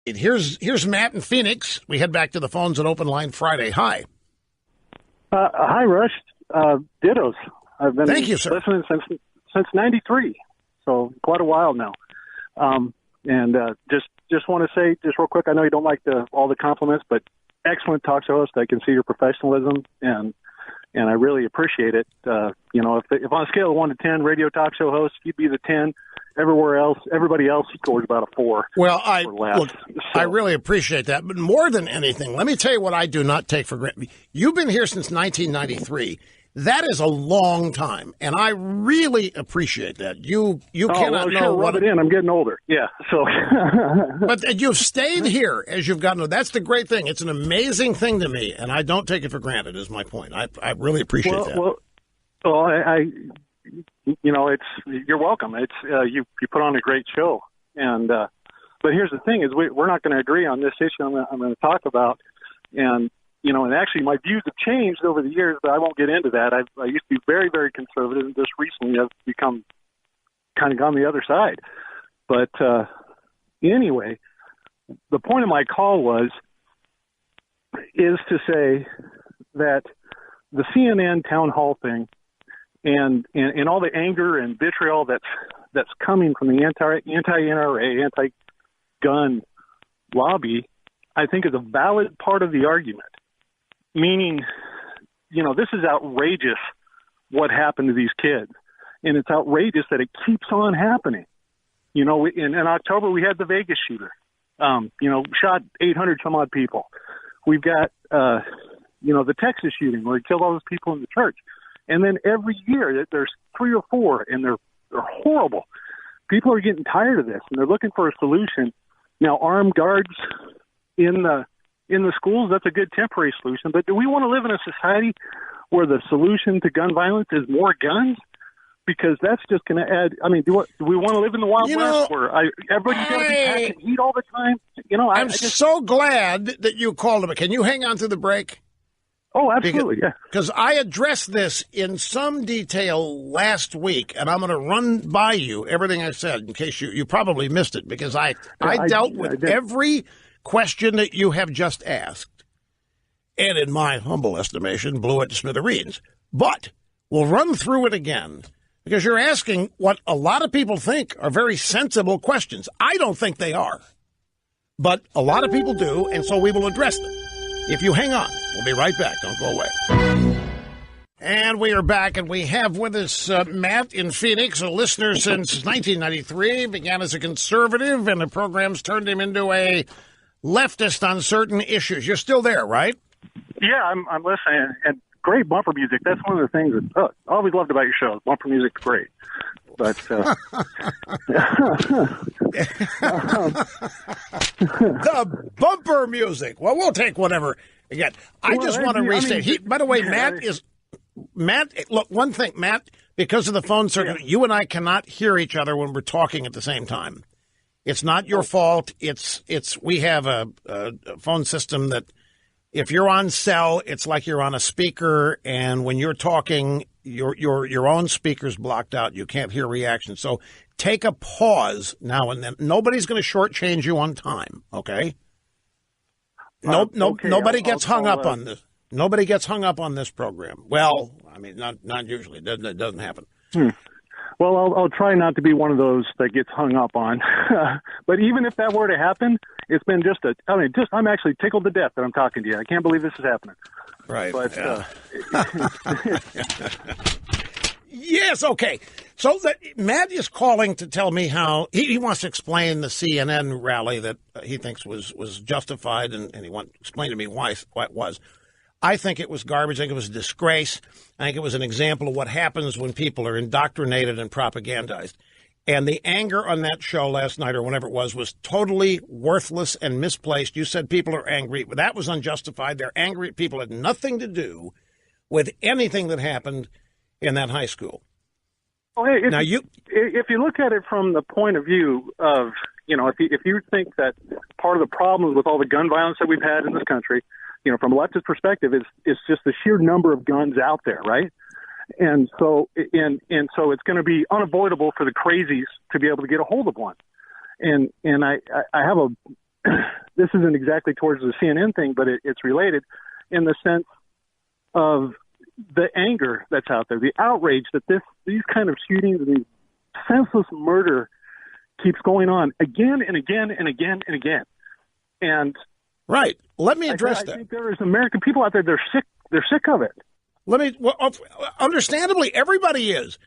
Here's Matt in Phoenix. We head back to the phones at Open Line Friday. Hi. Hi, Rush. Dittos. I've been Thank you, sir. listening since '93, so quite a while now. Just want to say, just real quick, I know you don't like all the compliments, but excellent talk show host. I can see your professionalism, and I really appreciate it. If on a scale of 1 to 10, radio talk show host, you'd be the 10. Everybody else scores about a 4. Well, I really appreciate that. But more than anything, let me tell you what I do not take for granted. You've been here since 1993. That is a long time, and I really appreciate that. You cannot know what it in. I'm getting older. Yeah. So, but you've stayed here as you've gotten. That's the great thing. It's an amazing thing to me, and I don't take it for granted. Is my point. I really appreciate that. You're welcome. It's you put on a great show, and but here's the thing: is we're not going to agree on this issue I'm going to talk about, and actually my views have changed over the years, but I won't get into that. I used to be very, very conservative, and just recently I've become kind of on the other side. But anyway, the point of my call is to say that the CNN town hall thing and all the anger and vitriol that's coming from the anti-NRA, anti-gun lobby, I think is a valid part of the argument. Meaning, this is outrageous what happened to these kids. And it's outrageous that it keeps on happening. In October, we had the Vegas shooter, shot 800 some odd people. We've got, the Texas shooting where he killed all those people in the church. And then every year there's 3 or 4, and they're horrible. People are getting tired of this, and they're looking for a solution. Now, armed guards in the schools, that's a good temporary solution. But do we want to live in a society where the solution to gun violence is more guns? Because that's just going to add. I mean, do we want to live in the Wild West where everybody's got to be packing heat all the time? I'm so glad that you called him. Can you hang on through the break? Oh, absolutely, Because I addressed this in some detail last week, and I'm going to run by you everything I said in case you probably missed it, because I dealt with every question that you have just asked, and in my humble estimation, blew it to smithereens. But we'll run through it again, because you're asking what a lot of people think are very sensible questions. I don't think they are, but a lot of people do, and so we will address them. If you hang on, we'll be right back. Don't go away. And we are back, and we have with us Matt in Phoenix, a listener since 1993, began as a conservative, and the program's turned him into a leftist on certain issues. You're still there, right? Yeah, I'm listening. And great bumper music. That's one of the things that I always loved about your show. Bumper music's great. But the bumper music. Well, we'll take whatever. Again, I just want to restate. By the way, Matt, look, one thing, Matt, because of the phone circuit, you and I cannot hear each other when we're talking at the same time. It's not your fault. We have a phone system that if you're on cell, it's like you're on a speaker, and when you're talking, your own speaker's blocked out. You can't hear reaction. So take a pause now and then. Nobody's going to shortchange you on time, okay? Nobody gets hung up on this. Nobody gets hung up on this program. Well, I mean, not usually. It doesn't happen. Well, I'll try not to be one of those that gets hung up on. But even if that were to happen, it's been I'm actually tickled to death that I'm talking to you. I can't believe this is happening. Right. But, yes, okay. So Matt is calling to tell me how he wants to explain the CNN rally that he thinks was justified, and he wants to explain to me why it was. I think it was garbage. I think it was a disgrace. I think it was an example of what happens when people are indoctrinated and propagandized. And the anger on that show last night or whenever it was totally worthless and misplaced. You said people are angry. That was unjustified. They're angry. People had nothing to do with anything that happened in that high school. Well, hey, if you look at it from the point of view of, if you think that part of the problem with all the gun violence that we've had in this country, from a leftist perspective, is just the sheer number of guns out there, right? And so it's going to be unavoidable for the crazies to be able to get a hold of one. And I have this isn't exactly towards the CNN thing, but it's related in the sense of the anger that's out there, the outrage that these kind of shootings and these senseless murder keeps going on again and again and again and again. And right. Let me address that. I think there is American people out there, they're sick. They're sick of it. Understandably, everybody is.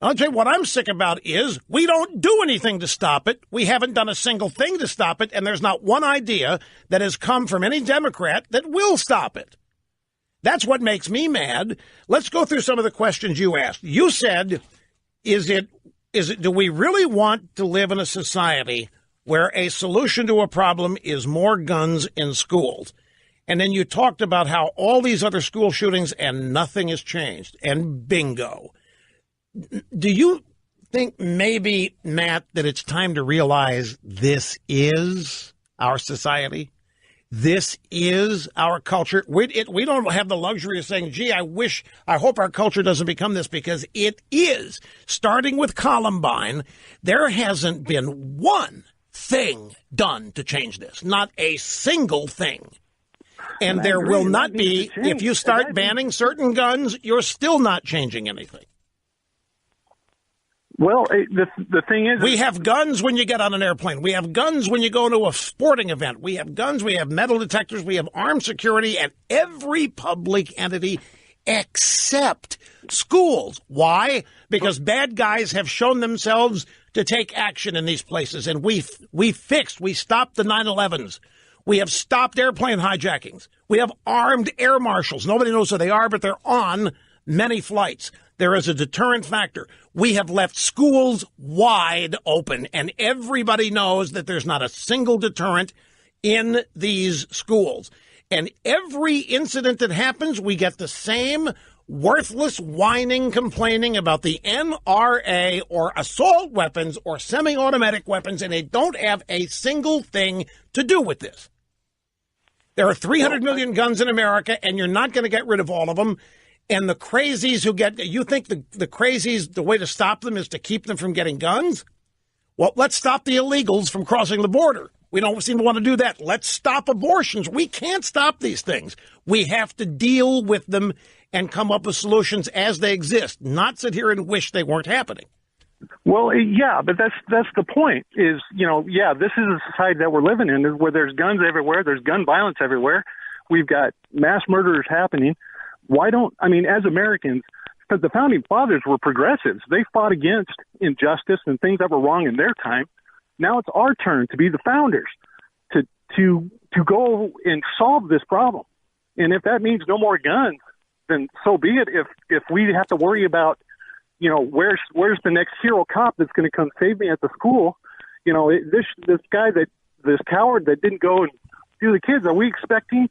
I'll tell you what I'm sick about is we don't do anything to stop it. We haven't done a single thing to stop it, and there's not one idea that has come from any Democrat that will stop it. That's what makes me mad. Let's go through some of the questions you asked. You said, do we really want to live in a society where a solution to a problem is more guns in schools? And then you talked about how all these other school shootings and nothing has changed. And bingo. Do you think maybe, Matt, that it's time to realize this is our society? This is our culture. We don't have the luxury of saying, gee, I hope our culture doesn't become this, because it is. Starting with Columbine, there hasn't been one thing done to change this. Not a single thing. And there will not be, if you start banning certain guns, you're still not changing anything. Well, the thing is, we have guns when you get on an airplane. We have guns when you go to a sporting event. We have guns. We have metal detectors. We have armed security at every public entity except schools. Why? Because bad guys have shown themselves to take action in these places. And we stopped the 9/11s. We have stopped airplane hijackings. We have armed air marshals. Nobody knows who they are, but they're on many flights. There is a deterrent factor. We have left schools wide open, and everybody knows that there's not a single deterrent in these schools. And every incident that happens, we get the same worthless whining, complaining about the NRA or assault weapons or semi-automatic weapons, and they don't have a single thing to do with this. There are 300 million guns in America, and you're not going to get rid of all of them. And the crazies you think the crazies, the way to stop them is to keep them from getting guns? Well, let's stop the illegals from crossing the border. We don't seem to want to do that. Let's stop abortions. We can't stop these things. We have to deal with them and come up with solutions as they exist, not sit here and wish they weren't happening. Well, yeah, but that's the point is, this is a society that we're living in where there's guns everywhere. There's gun violence everywhere. We've got mass murders happening. As Americans, because the founding fathers were progressives, they fought against injustice and things that were wrong in their time. Now it's our turn to be the founders, to go and solve this problem. And if that means no more guns, then so be it. If we have to worry about, where's the next hero cop that's going to come save me at the school, this coward that didn't go and do the kids, are we expecting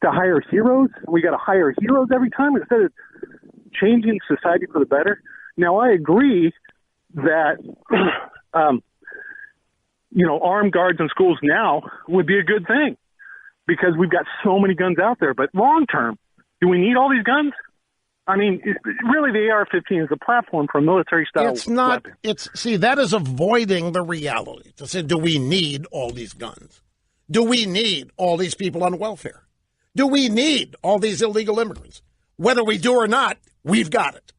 to hire heroes? We got to hire heroes every time instead of changing society for the better. Now, I agree that, armed guards in schools now would be a good thing because we've got so many guns out there. But long term, do we need all these guns? I mean, really, the AR-15 is a platform for a military-style It's not. weapon. That is avoiding the reality. To say, do we need all these guns? Do we need all these people on welfare? Do we need all these illegal immigrants? Whether we do or not, we've got it.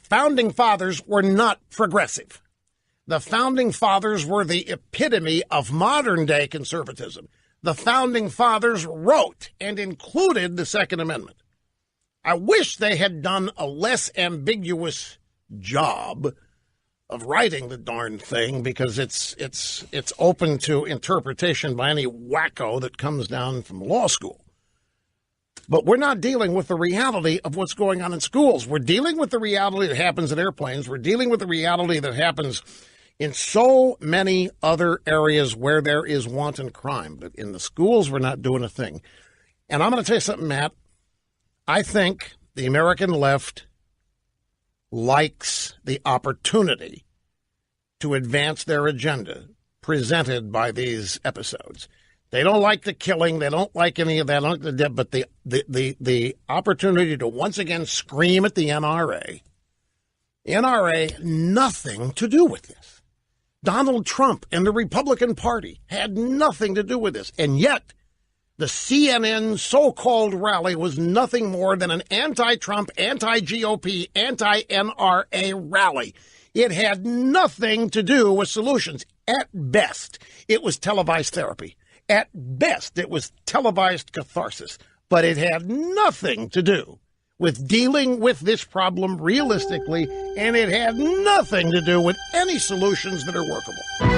Founding fathers were not progressive. The founding fathers were the epitome of modern-day conservatism. The founding fathers wrote and included the Second Amendment. I wish they had done a less ambiguous job of writing the darn thing, because it's open to interpretation by any wacko that comes down from law school. But we're not dealing with the reality of what's going on in schools. We're dealing with the reality that happens in airplanes. We're dealing with the reality that happens in so many other areas where there is wanton crime. But in the schools, we're not doing a thing. And I'm going to tell you something, Matt. I think the American left likes the opportunity to advance their agenda presented by these episodes. They don't like the killing. They don't like any of that. But the opportunity to once again scream at the NRA. NRA, nothing to do with this. Donald Trump and the Republican Party had nothing to do with this. And yet, the CNN so-called rally was nothing more than an anti-Trump, anti-GOP, anti-NRA rally. It had nothing to do with solutions. At best, it was televised therapy. At best, it was televised catharsis. But it had nothing to do with dealing with this problem realistically, and it had nothing to do with any solutions that are workable.